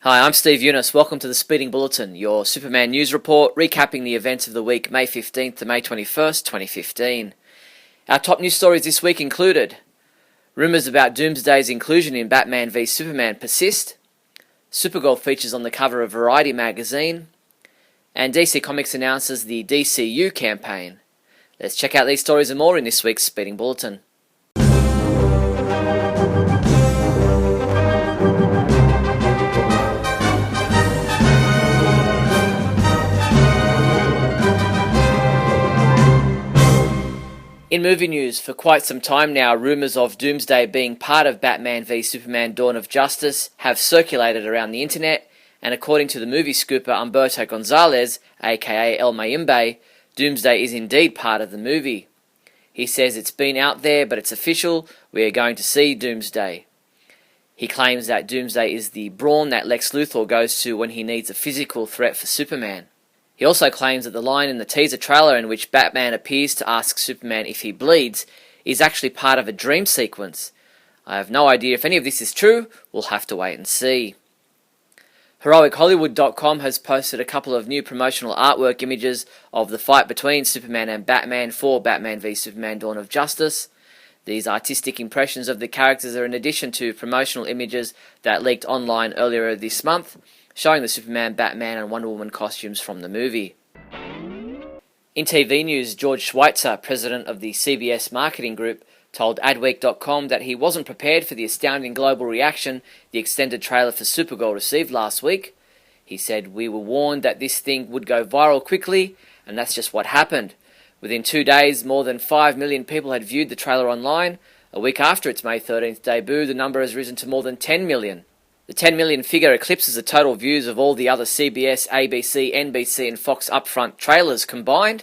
Hi, I'm Steve Younis. Welcome to the Speeding Bulletin, your Superman news report, recapping the events of the week May 15th to May 21st, 2015. Our top news stories this week included: rumours about Doomsday's inclusion in Batman v Superman persist, Supergirl features on the cover of Variety magazine, and DC Comics announces the DCU campaign. Let's check out these stories and more in this week's Speeding Bulletin. In movie news, for quite some time now, rumours of Doomsday being part of Batman v Superman Dawn of Justice have circulated around the internet, and according to the movie scooper Humberto Gonzalez, aka El Mayimbe, Doomsday is indeed part of the movie. He says it's been out there, but it's official, we are going to see Doomsday. He claims that Doomsday is the brawn that Lex Luthor goes to when he needs a physical threat for Superman. He also claims that the line in the teaser trailer in which Batman appears to ask Superman if he bleeds is actually part of a dream sequence. I have no idea if any of this is true, we'll have to wait and see. HeroicHollywood.com has posted a couple of new promotional artwork images of the fight between Superman and Batman for Batman v Superman Dawn of Justice. These artistic impressions of the characters are in addition to promotional images that leaked online earlier this month, showing the Superman, Batman and Wonder Woman costumes from the movie. In TV news, George Schweitzer, president of the CBS marketing group, told Adweek.com that he wasn't prepared for the astounding global reaction the extended trailer for Supergirl received last week. He said, "We were warned that this thing would go viral quickly, and that's just what happened. Within 2 days, more than 5 million people had viewed the trailer online. A week after its May 13th debut, the number has risen to more than 10 million. The 10 million figure eclipses the total views of all the other CBS, ABC, NBC and Fox upfront trailers combined.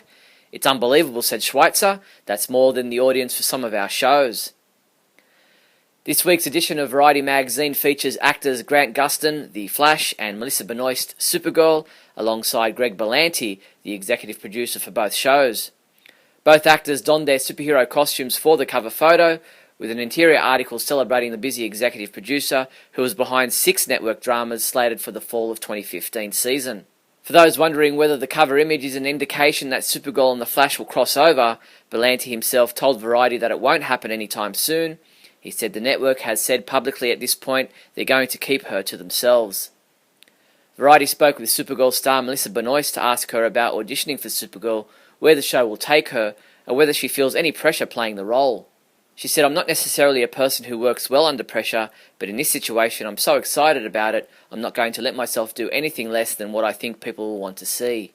It's unbelievable," said Schweitzer. "That's more than the audience for some of our shows." This week's edition of Variety magazine features actors Grant Gustin, The Flash, and Melissa Benoist, Supergirl, alongside Greg Berlanti, the executive producer for both shows. Both actors donned their superhero costumes for the cover photo, with an interior article celebrating the busy executive producer who was behind 6 network dramas slated for the fall of 2015 season. For those wondering whether the cover image is an indication that Supergirl and The Flash will cross over, Berlanti himself told Variety that it won't happen anytime soon. He said the network has said publicly at this point they're going to keep her to themselves. Variety spoke with Supergirl star Melissa Benoist to ask her about auditioning for Supergirl, where the show will take her, and whether she feels any pressure playing the role. She said, "I'm not necessarily a person who works well under pressure, but in this situation I'm so excited about it, I'm not going to let myself do anything less than what I think people will want to see."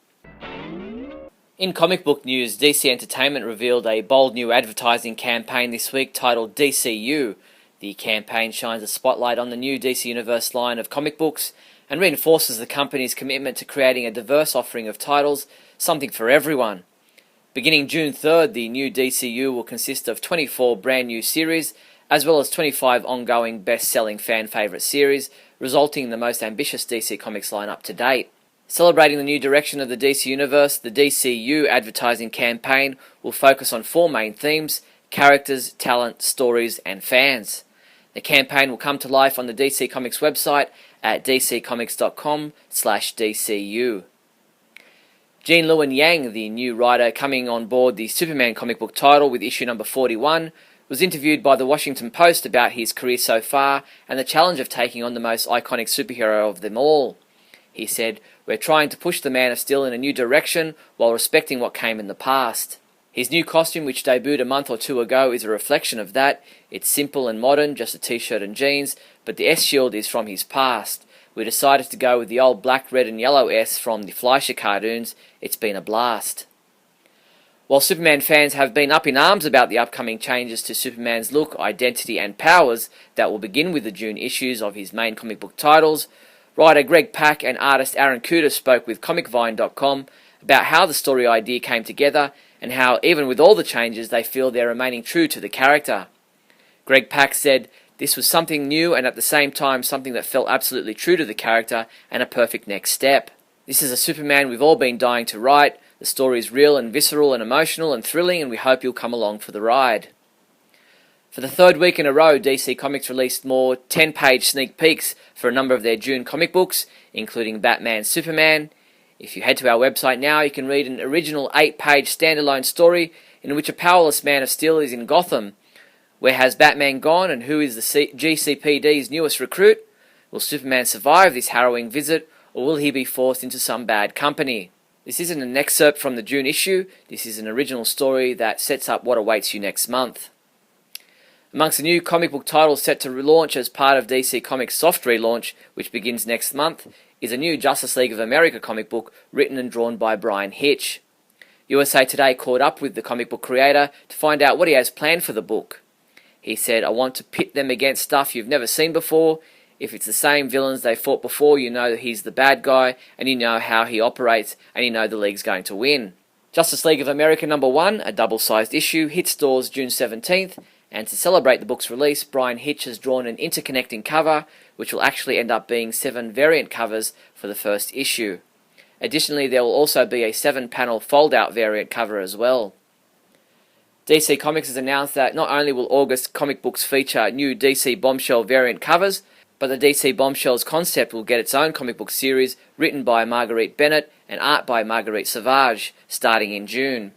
In comic book news, DC Entertainment revealed a bold new advertising campaign this week titled DCU. The campaign shines a spotlight on the new DC Universe line of comic books and reinforces the company's commitment to creating a diverse offering of titles, something for everyone. Beginning June 3rd, the new DCU will consist of 24 brand new series, as well as 25 ongoing best-selling fan-favourite series, resulting in the most ambitious DC Comics lineup to date. Celebrating the new direction of the DC Universe, the DCU advertising campaign will focus on 4 main themes: characters, talent, stories, and fans. The campaign will come to life on the DC Comics website at dccomics.com/DCU. Jean Lewin Yang, the new writer coming on board the Superman comic book title with issue number 41, was interviewed by the Washington Post about his career so far and the challenge of taking on the most iconic superhero of them all. He said, "We're trying to push the Man of Steel in a new direction while respecting what came in the past." His new costume, which debuted a month or 2 ago, is a reflection of that. It's simple and modern, just a t-shirt and jeans, but the S-shield is from his past. We decided to go with the old black, red and yellow S from the Fleischer cartoons. It's been a blast. While Superman fans have been up in arms about the upcoming changes to Superman's look, identity and powers that will begin with the June issues of his main comic book titles, writer Greg Pak and artist Aaron Kuder spoke with ComicVine.com about how the story idea came together and how, even with all the changes, they feel they're remaining true to the character. Greg Pak said, "This was something new and at the same time something that felt absolutely true to the character and a perfect next step. This is a Superman we've all been dying to write. The story is real and visceral and emotional and thrilling, and we hope you'll come along for the ride." For the third week in a row, DC Comics released more 10-page sneak peeks for a number of their June comic books, including Batman Superman. If you head to our website now, you can read an original 8-page standalone story in which a powerless Man of Steel is in Gotham. Where has Batman gone, and who is the GCPD's newest recruit? Will Superman survive this harrowing visit, or will he be forced into some bad company? This isn't an excerpt from the June issue, this is an original story that sets up what awaits you next month. Amongst the new comic book titles set to relaunch as part of DC Comics' soft relaunch, which begins next month, is a new Justice League of America comic book written and drawn by Bryan Hitch. USA Today caught up with the comic book creator to find out what he has planned for the book. He said, "I want to pit them against stuff you've never seen before. If it's the same villains they fought before, you know he's the bad guy, and you know how he operates, and you know the league's going to win." Justice League of America #1, a double-sized issue, hit stores June 17th, and to celebrate the book's release, Bryan Hitch has drawn an interconnecting cover, which will actually end up being 7 variant covers for the first issue. Additionally, there will also be a 7-panel fold-out variant cover as well. DC Comics has announced that not only will August comic books feature new DC Bombshell variant covers, but the DC Bombshells concept will get its own comic book series written by Marguerite Bennett and art by Marguerite Sauvage, starting in June.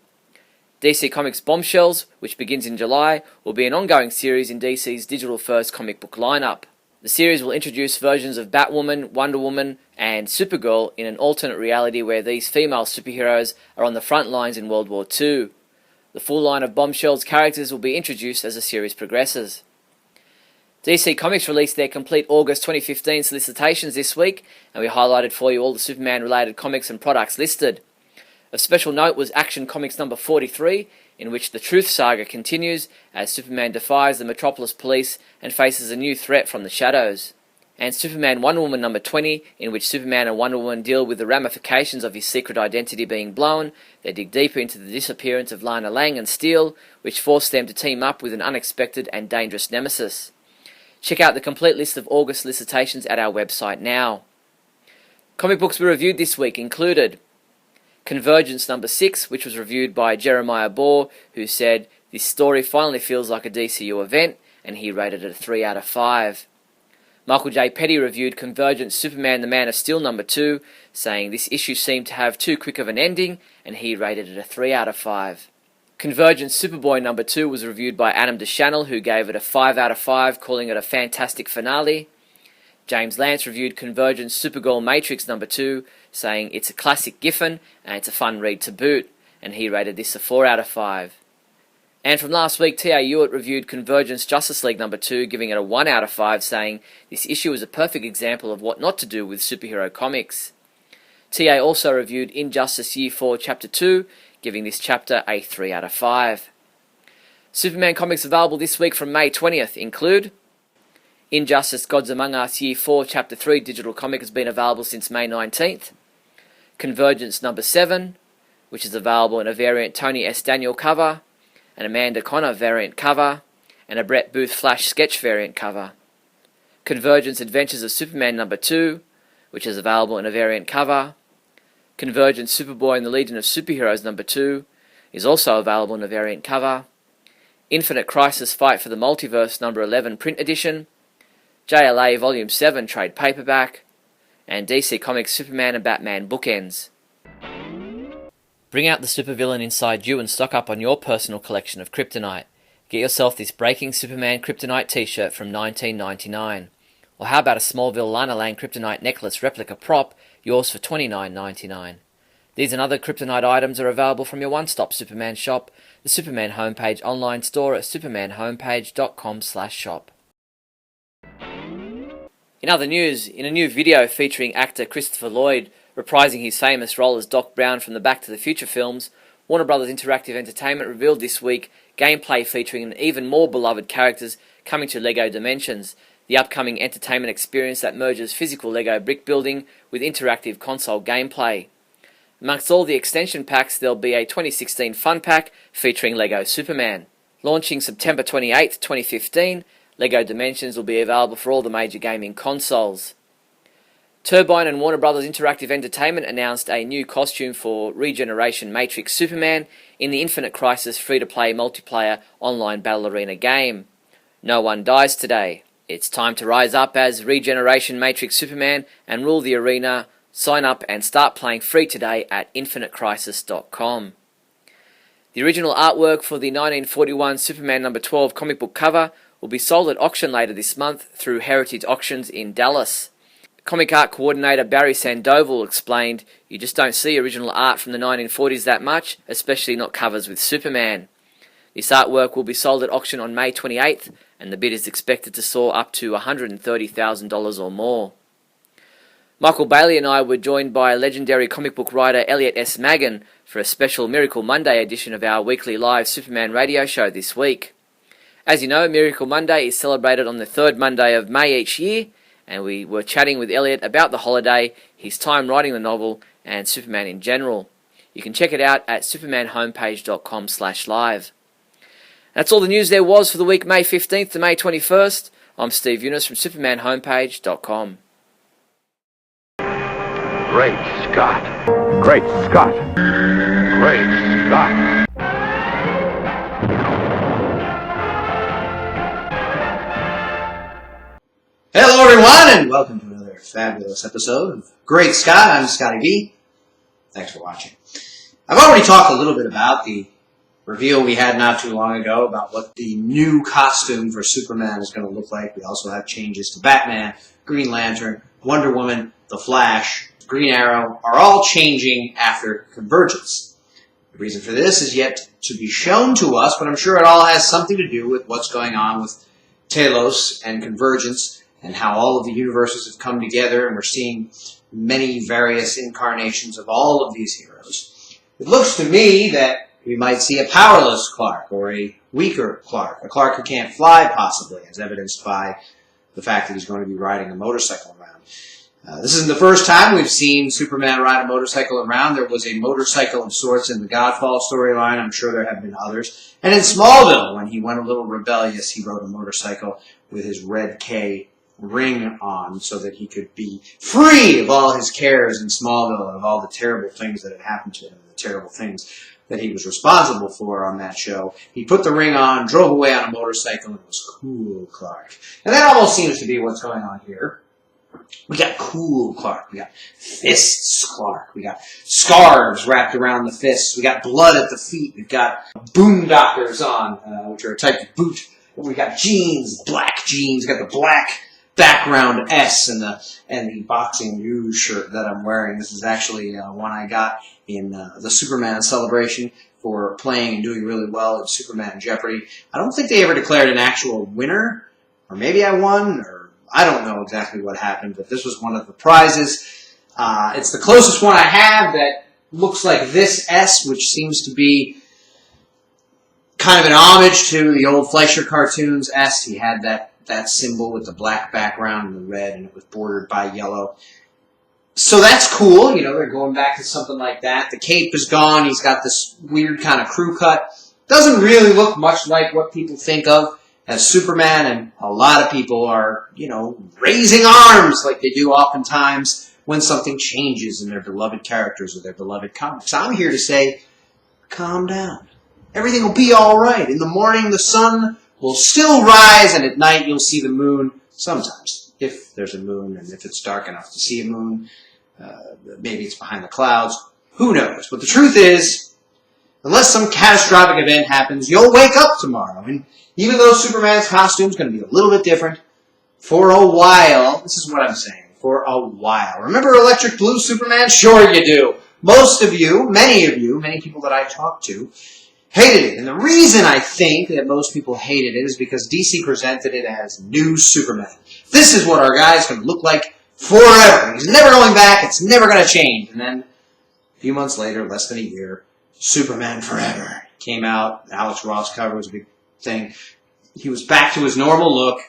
DC Comics Bombshells, which begins in July, will be an ongoing series in DC's digital-first comic book lineup. The series will introduce versions of Batwoman, Wonder Woman, and Supergirl in an alternate reality where these female superheroes are on the front lines in World War II. The full line of Bombshells characters will be introduced as the series progresses. DC Comics released their complete August 2015 solicitations this week, and we highlighted for you all the Superman-related comics and products listed. Of special note was Action Comics number 43, in which the Truth Saga continues as Superman defies the Metropolis Police and faces a new threat from the shadows. And Superman Wonder Woman number 20, in which Superman and Wonder Woman deal with the ramifications of his secret identity being blown. They dig deeper into the disappearance of Lana Lang and Steel, which forced them to team up with an unexpected and dangerous nemesis. Check out the complete list of August solicitations at our website now. Comic books we reviewed this week included Convergence number 6, which was reviewed by Jeremiah Bohr, who said, "This story finally feels like a DCU event," and he rated it a 3 out of 5. Michael J. Petty reviewed Convergence Superman the Man of Steel number 2, saying this issue seemed to have too quick of an ending, and he rated it a 3 out of 5. Convergence Superboy number 2 was reviewed by Adam DeChannel, who gave it a 5 out of 5, calling it a fantastic finale. James Lance reviewed Convergence Supergirl Matrix number 2, saying it's a classic Giffen and it's a fun read to boot, and he rated this a 4 out of 5. And from last week, T.A. Hewitt reviewed Convergence Justice League number 2, giving it a 1 out of 5, saying this issue is a perfect example of what not to do with superhero comics. T.A. also reviewed Injustice Year 4 Chapter 2, giving this chapter a 3 out of 5. Superman comics available this week from May 20th include Injustice Gods Among Us Year 4 Chapter 3 digital comic has been available since May 19th. Convergence number 7, which is available in a variant Tony S. Daniel cover, an Amanda Connor variant cover, and a Brett Booth Flash sketch variant cover. Convergence Adventures of Superman number 2, which is available in a variant cover. Convergence Superboy and the Legion of Superheroes number 2 is also available in a variant cover. Infinite Crisis Fight for the Multiverse number 11 print edition. JLA Volume 7 trade paperback. And DC Comics Superman and Batman bookends. Bring out the supervillain inside you and stock up on your personal collection of kryptonite. Get yourself this Breaking Superman Kryptonite t-shirt from $19.99. Or how about a Smallville Lana Lang Kryptonite necklace replica prop, yours for $29.99. These and other kryptonite items are available from your one-stop Superman shop, the Superman Homepage online store at supermanhomepage.com/shop. In other news, in a new video featuring actor Christopher Lloyd reprising his famous role as Doc Brown from the Back to the Future films, Warner Bros. Interactive Entertainment revealed this week gameplay featuring an even more beloved characters coming to LEGO Dimensions, the upcoming entertainment experience that merges physical LEGO brick building with interactive console gameplay. Amongst all the extension packs, there'll be a 2016 Fun Pack featuring LEGO Superman. Launching September 28, 2015, LEGO Dimensions will be available for all the major gaming consoles. Turbine and Warner Bros. Interactive Entertainment announced a new costume for Regeneration Matrix Superman in the Infinite Crisis free-to-play multiplayer online battle arena game. No one dies today. It's time to rise up as Regeneration Matrix Superman and rule the arena. Sign up and start playing free today at infinitecrisis.com. The original artwork for the 1941 Superman number 12 comic book cover will be sold at auction later this month through Heritage Auctions in Dallas. Comic art coordinator Barry Sandoval explained, "You just don't see original art from the 1940s that much, especially not covers with Superman." This artwork will be sold at auction on May 28th, and the bid is expected to soar up to $130,000 or more. Michael Bailey and I were joined by legendary comic book writer Elliot S. Magan for a special Miracle Monday edition of our weekly live Superman radio show this week. As you know, Miracle Monday is celebrated on the third Monday of May each year, and we were chatting with Elliot about the holiday, his time writing the novel, and Superman in general. You can check it out at supermanhomepage.com/live. That's all the news there was for the week May 15th to May 21st. I'm Steve Younis from supermanhomepage.com. Great Scott. Great Scott. Great Scott. Hello everyone, and welcome to another fabulous episode of Great Scott. I'm Scotty V. Thanks for watching. I've already talked a little bit about the reveal we had not too long ago about what the new costume for Superman is going to look like. We also have changes to Batman, Green Lantern, Wonder Woman, The Flash, Green Arrow are all changing after Convergence. The reason for this is yet to be shown to us, but I'm sure it all has something to do with what's going on with Telos and Convergence and how all of the universes have come together, and we're seeing many various incarnations of all of these heroes. It looks to me that we might see a powerless Clark or a weaker Clark, a Clark who can't fly possibly, as evidenced by the fact that he's going to be riding a motorcycle around. This isn't the first time we've seen Superman ride a motorcycle around. There was a motorcycle of sorts in the Godfall storyline. I'm sure there have been others. And in Smallville, when he went a little rebellious, he rode a motorcycle with his red K ring on so that he could be free of all his cares in Smallville and of all the terrible things that had happened to him, the terrible things that he was responsible for on that show. He put the ring on, drove away on a motorcycle, and it was cool Clark. And that almost seems to be what's going on here. We got cool Clark. We got fists Clark. We got scarves wrapped around the fists. We got blood at the feet. We've got boondockers on, which are a type of boot. We got jeans, black jeans. We got the black background S and the boxing U shirt that I'm wearing. This is actually one I got in the Superman celebration for playing and doing really well in Superman Jeopardy. I don't think they ever declared an actual winner, or maybe I won, or I don't know exactly what happened, but this was one of the prizes. It's the closest one I have that looks like this S, which seems to be kind of an homage to the old Fleischer cartoons S. He had that symbol with the black background and the red, and it was bordered by yellow. So that's cool. You know, they're going back to something like that. The cape is gone. He's got this weird kind of crew cut. Doesn't really look much like what people think of as Superman, and a lot of people are, you know, raising arms like they do oftentimes when something changes in their beloved characters or their beloved comics. I'm here to say, calm down. Everything will be all right. In the morning, the sun will still rise, and at night, you'll see the moon sometimes, if there's a moon, and if it's dark enough to see a moon. Maybe it's behind the clouds. Who knows? But the truth is, unless some catastrophic event happens, you'll wake up tomorrow, and even though Superman's costume is going to be a little bit different, for a while, this is what I'm saying, for a while. Remember Electric Blue Superman? Sure you do. Most of you, many people that I talked to, hated it. And the reason I think that most people hated it is because DC presented it as new Superman. This is what our guy's going to look like forever. He's never going back. It's never going to change. And then a few months later, less than a year, Superman Forever came out. Alex Ross cover was a big thing. He was back to his normal look.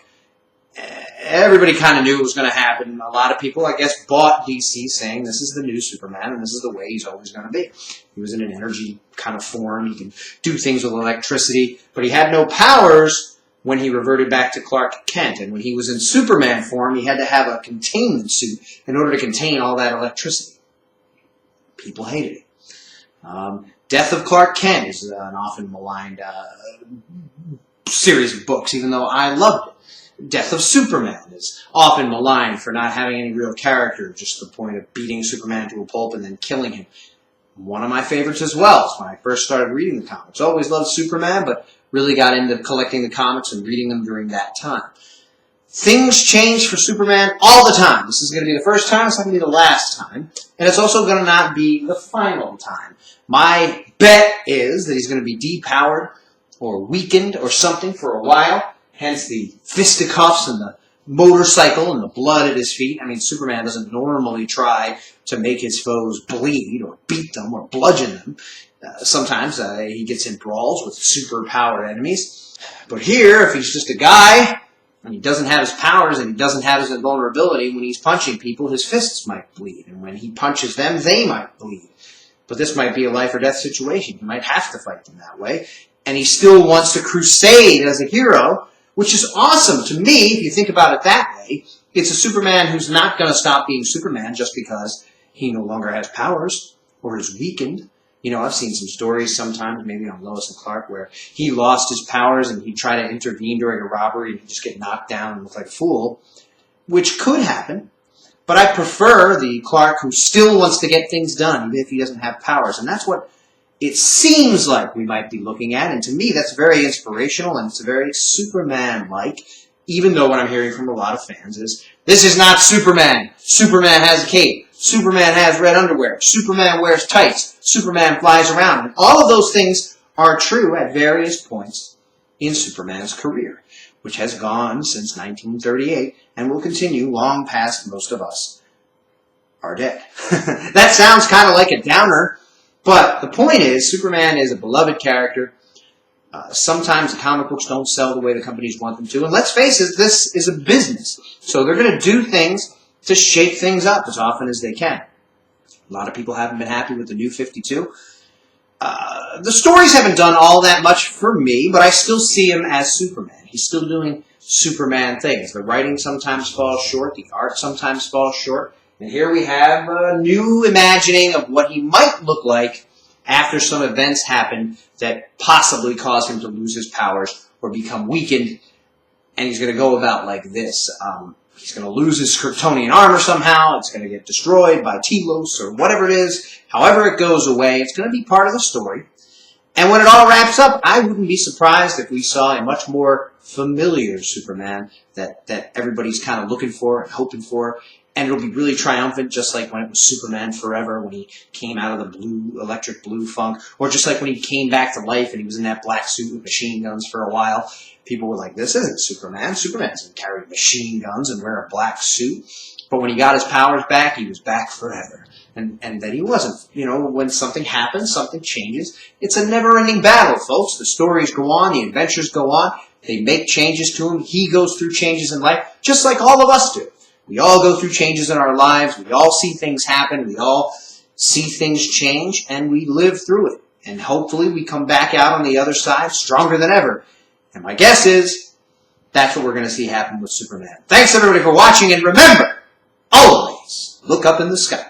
Everybody kind of knew it was going to happen. A lot of people, I guess, bought DC saying this is the new Superman and this is the way he's always going to be. He was in an energy kind of form. He can do things with electricity, but he had no powers when he reverted back to Clark Kent. And when he was in Superman form, he had to have a containment suit in order to contain all that electricity. People hated it. Death of Clark Kent is an often maligned series of books, even though I loved it. Death of Superman is often maligned for not having any real character, just the point of beating Superman to a pulp and then killing him. One of my favorites as well is when I first started reading the comics. Always loved Superman, but really got into collecting the comics and reading them during that time. Things change for Superman all the time. This is going to be the first time, it's not going to be the last time, and it's also going to not be the final time. My bet is that he's going to be depowered or weakened or something for a while, hence the fisticuffs and the motorcycle and the blood at his feet. I mean, Superman doesn't normally try to make his foes bleed or beat them or bludgeon them. Sometimes he gets in brawls with super-powered enemies. But here, if he's just a guy and he doesn't have his powers and he doesn't have his invulnerability, when he's punching people, his fists might bleed. And when he punches them, they might bleed. But this might be a life-or-death situation. He might have to fight them that way. And he still wants to crusade as a hero, which is awesome to me, if you think about it that way. It's a Superman who's not going to stop being Superman just because he no longer has powers or is weakened. You know, I've seen some stories sometimes, maybe on Lois and Clark, where he lost his powers and he'd try to intervene during a robbery and he'd just get knocked down and look like a fool, which could happen. But I prefer the Clark who still wants to get things done, even if he doesn't have powers. And that's what it seems like we might be looking at. And to me, that's very inspirational and it's very Superman-like, even though what I'm hearing from a lot of fans is, this is not Superman. Superman has a cape. Superman has red underwear. Superman wears tights. Superman flies around. And all of those things are true at various points in Superman's career, which has gone since 1938 and will continue long past most of us are dead. That sounds kind of like a downer, but the point is, Superman is a beloved character. Sometimes the comic books don't sell the way the companies want them to. And let's face it, this is a business. So they're going to do things to shake things up as often as they can. A lot of people haven't been happy with the New 52. The stories haven't done all that much for me, but I still see him as Superman. He's still doing Superman things. The writing sometimes falls short. The art sometimes falls short. And here we have a new imagining of what he might look like after some events happen that possibly cause him to lose his powers or become weakened. And he's going to go about like this. He's going to lose his Kryptonian armor somehow. It's going to get destroyed by Telos or whatever it is. However it goes away, it's going to be part of the story. And when it all wraps up, I wouldn't be surprised if we saw a much more familiar Superman that everybody's kind of looking for and hoping for. And it'll be really triumphant, just like when it was Superman Forever, when he came out of the blue, electric blue funk. Or just like when he came back to life and he was in that black suit with machine guns for a while. People were like, this isn't Superman. Superman doesn't carry machine guns and wear a black suit. But when he got his powers back, he was back forever. And then he wasn't. You know, when something happens, something changes. It's a never-ending battle, folks. The stories go on. The adventures go on. They make changes to him. He goes through changes in life, just like all of us do. We all go through changes in our lives. We all see things happen. We all see things change, and we live through it. And hopefully we come back out on the other side stronger than ever. And my guess is that's what we're going to see happen with Superman. Thanks, everybody, for watching, and remember, always look up in the sky.